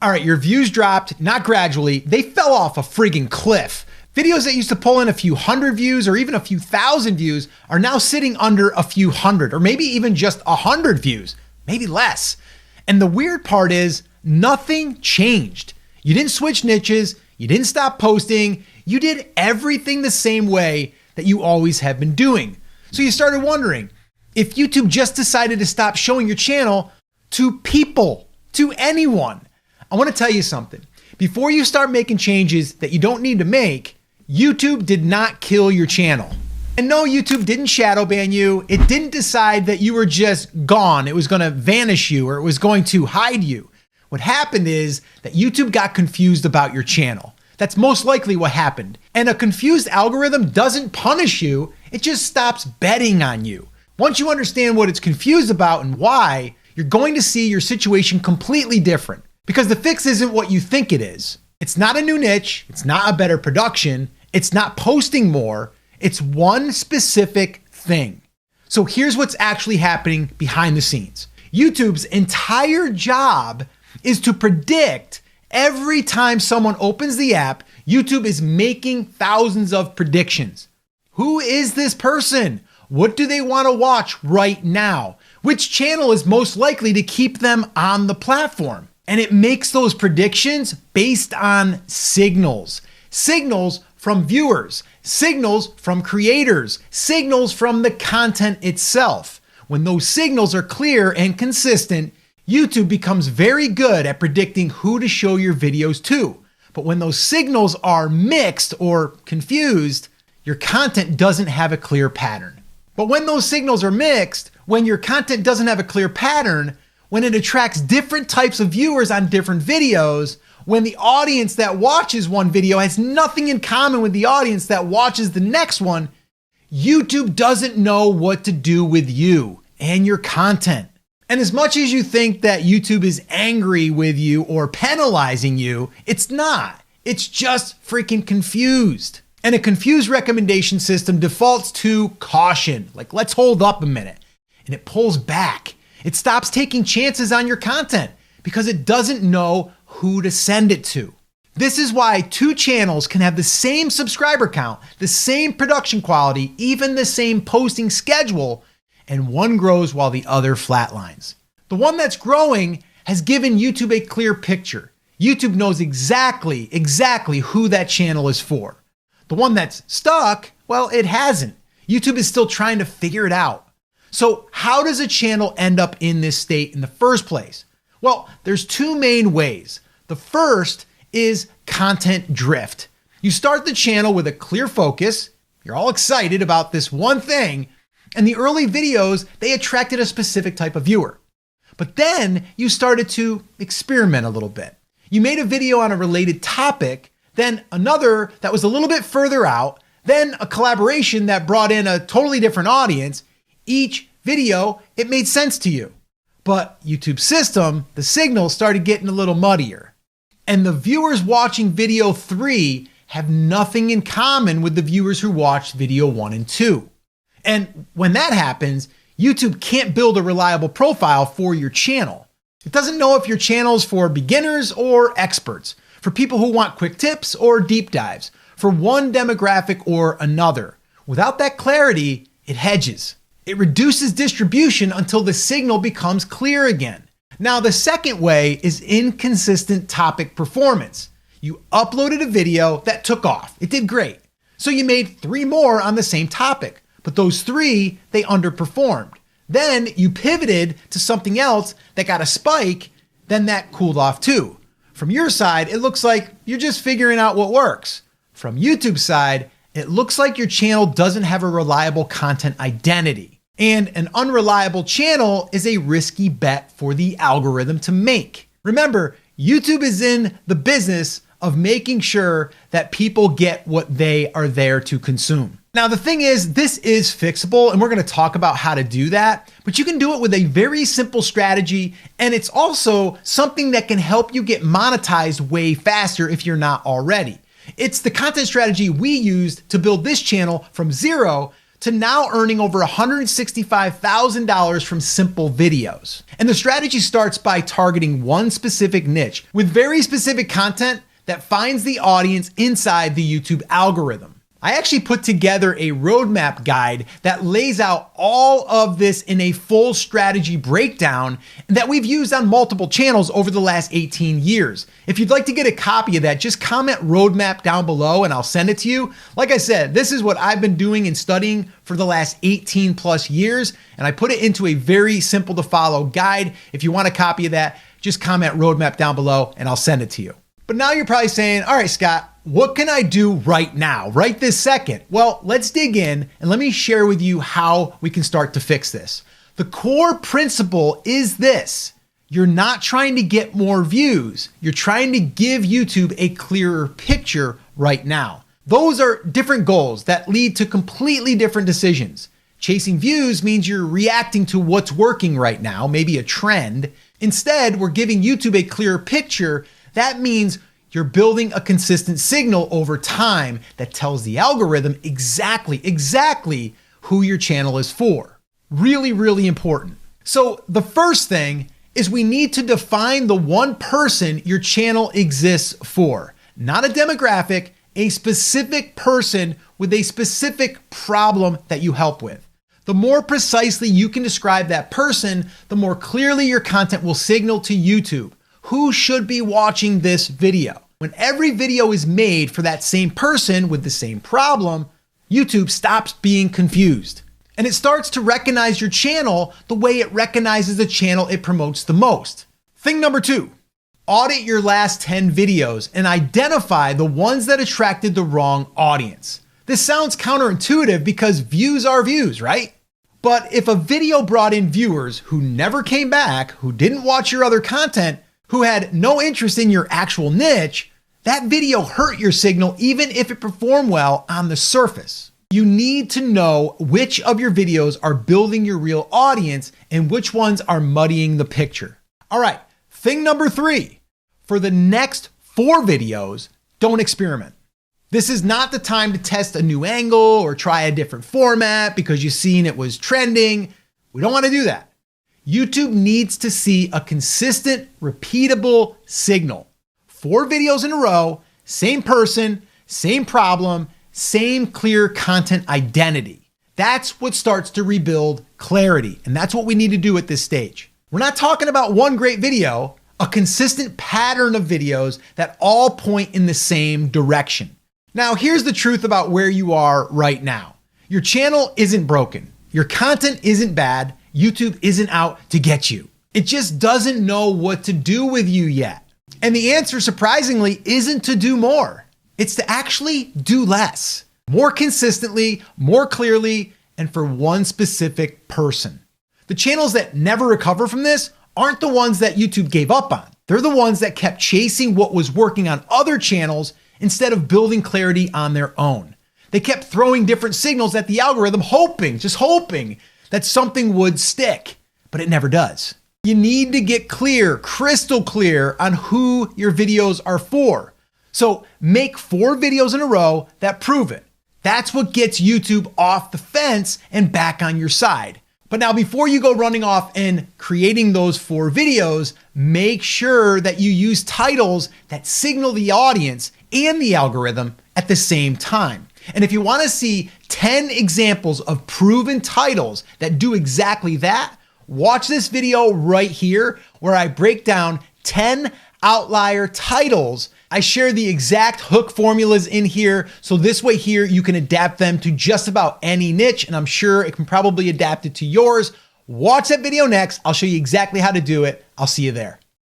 All right, your views dropped, not gradually, they fell off a friggin' cliff. Videos that used to pull in a few hundred views or even a few thousand views are now sitting under a few hundred or maybe even just 100 views, maybe less. And the weird part is nothing changed. You didn't switch niches, you didn't stop posting, you did everything the same way that you always have been doing. So you started wondering if YouTube just decided to stop showing your channel to people, to anyone. I want to tell you something. Before you start making changes that you don't need to make, YouTube did not kill your channel. And no, YouTube didn't shadow ban you. It didn't decide that you were just gone. It was going to vanish you or it was going to hide you. What happened is that YouTube got confused about your channel. That's most likely what happened. And a confused algorithm doesn't punish you. It just stops betting on you. Once you understand what it's confused about and why, you're going to see your situation completely different. Because the fix isn't what you think it is. It's not a new niche. It's not a better production. It's not posting more. It's one specific thing. So here's what's actually happening behind the scenes. YouTube's entire job is to predict every time someone opens the app. YouTube is making thousands of predictions. Who is this person? What do they want to watch right now? Which channel is most likely to keep them on the platform? And it makes those predictions based on signals. Signals from viewers, signals from creators, signals from the content itself. When those signals are clear and consistent, YouTube becomes very good at predicting who to show your videos to. But when those signals are mixed or confused, your content doesn't have a clear pattern. But when those signals are mixed, when your content doesn't have a clear pattern, when it attracts different types of viewers on different videos, when the audience that watches one video has nothing in common with the audience that watches the next one, YouTube doesn't know what to do with you and your content. And as much as you think that YouTube is angry with you or penalizing you, it's not. It's just freaking confused. And a confused recommendation system defaults to caution, like let's hold up a minute, and it pulls back. It stops taking chances on your content because it doesn't know who to send it to. This is why two channels can have the same subscriber count, the same production quality, even the same posting schedule, and one grows while the other flatlines. The one that's growing has given YouTube a clear picture. YouTube knows exactly who that channel is for. The one that's stuck, well, it hasn't. YouTube is still trying to figure it out. So how does a channel end up in this state in the first place? Well, there's two main ways. The first is content drift. You start the channel with a clear focus. You're all excited about this one thing. And the early videos, they attracted a specific type of viewer. But then you started to experiment a little bit. You made a video on a related topic, then another that was a little bit further out, then a collaboration that brought in a totally different audience. Each video, it made sense to you. But YouTube's system, the signal started getting a little muddier. And the viewers watching video 3 have nothing in common with the viewers who watched video 1 and 2. And when that happens, YouTube can't build a reliable profile for your channel. It doesn't know if your channel is for beginners or experts, for people who want quick tips or deep dives, for one demographic or another. Without that clarity, it hedges. It reduces distribution until the signal becomes clear again. Now, the second way is inconsistent topic performance. You uploaded a video that took off. It did great. So you made 3 more on the same topic, but those 3, they underperformed. Then you pivoted to something else that got a spike, then that cooled off too. From your side, it looks like you're just figuring out what works. From YouTube's side, it looks like your channel doesn't have a reliable content identity. And an unreliable channel is a risky bet for the algorithm to make. Remember, YouTube is in the business of making sure that people get what they are there to consume. Now, the thing is, this is fixable, and we're going to talk about how to do that, but you can do it with a very simple strategy, and it's also something that can help you get monetized way faster if you're not already. It's the content strategy we used to build this channel from 0 to now earning over $165,000 from simple videos. And the strategy starts by targeting one specific niche with very specific content that finds the audience inside the YouTube algorithm. I actually put together a roadmap guide that lays out all of this in a full strategy breakdown that we've used on multiple channels over the last 18 years. If you'd like to get a copy of that, just comment roadmap down below and I'll send it to you. Like I said, this is what I've been doing and studying for the last 18 plus years, and I put it into a very simple to follow guide. If you want a copy of that, just comment roadmap down below and I'll send it to you. But now you're probably saying, all right, Scott, what can I do right now, right this second? Well, let's dig in and let me share with you how we can start to fix this. The core principle is this: you're not trying to get more views. You're trying to give YouTube a clearer picture right now. Those are different goals that lead to completely different decisions. Chasing views means you're reacting to what's working right now, maybe a trend. Instead, we're giving YouTube a clearer picture. That means you're building a consistent signal over time that tells the algorithm exactly who your channel is for. Really, really important. So the first thing is we need to define the one person your channel exists for. Not a demographic, a specific person with a specific problem that you help with. The more precisely you can describe that person, the more clearly your content will signal to YouTube who should be watching this video. When every video is made for that same person with the same problem, YouTube stops being confused. And it starts to recognize your channel the way it recognizes the channel it promotes the most. Thing number 2, audit your last 10 videos and identify the ones that attracted the wrong audience. This sounds counterintuitive because views are views, right? But if a video brought in viewers who never came back, who didn't watch your other content, who had no interest in your actual niche, that video hurt your signal even if it performed well on the surface. You need to know which of your videos are building your real audience and which ones are muddying the picture. All right, thing number 3, for the next 4 videos, don't experiment. This is not the time to test a new angle or try a different format because you've seen it was trending. We don't want to do that. YouTube needs to see a consistent, repeatable signal. 4 videos in a row, same person, same problem, same clear content identity. That's what starts to rebuild clarity. And that's what we need to do at this stage. We're not talking about one great video, a consistent pattern of videos that all point in the same direction. Now, here's the truth about where you are right now. Your channel isn't broken. Your content isn't bad. YouTube isn't out to get you. It just doesn't know what to do with you yet. And the answer, surprisingly, isn't to do more. It's to actually do less, more consistently, more clearly, and for one specific person. The channels that never recover from this aren't the ones that YouTube gave up on. They're the ones that kept chasing what was working on other channels instead of building clarity on their own. They kept throwing different signals at the algorithm, just hoping that something would stick, but it never does. You need to get clear, crystal clear on who your videos are for. So make 4 videos in a row that prove it. That's what gets YouTube off the fence and back on your side. But now before you go running off and creating those 4 videos, make sure that you use titles that signal the audience and the algorithm at the same time. And if you want to see 10 examples of proven titles that do exactly that, watch this video right here where I break down 10 outlier titles. I share the exact hook formulas in here, so this way here you can adapt them to just about any niche, and I'm sure it can probably adapt it to yours. Watch that video next. I'll show you exactly how to do it. I'll see you there.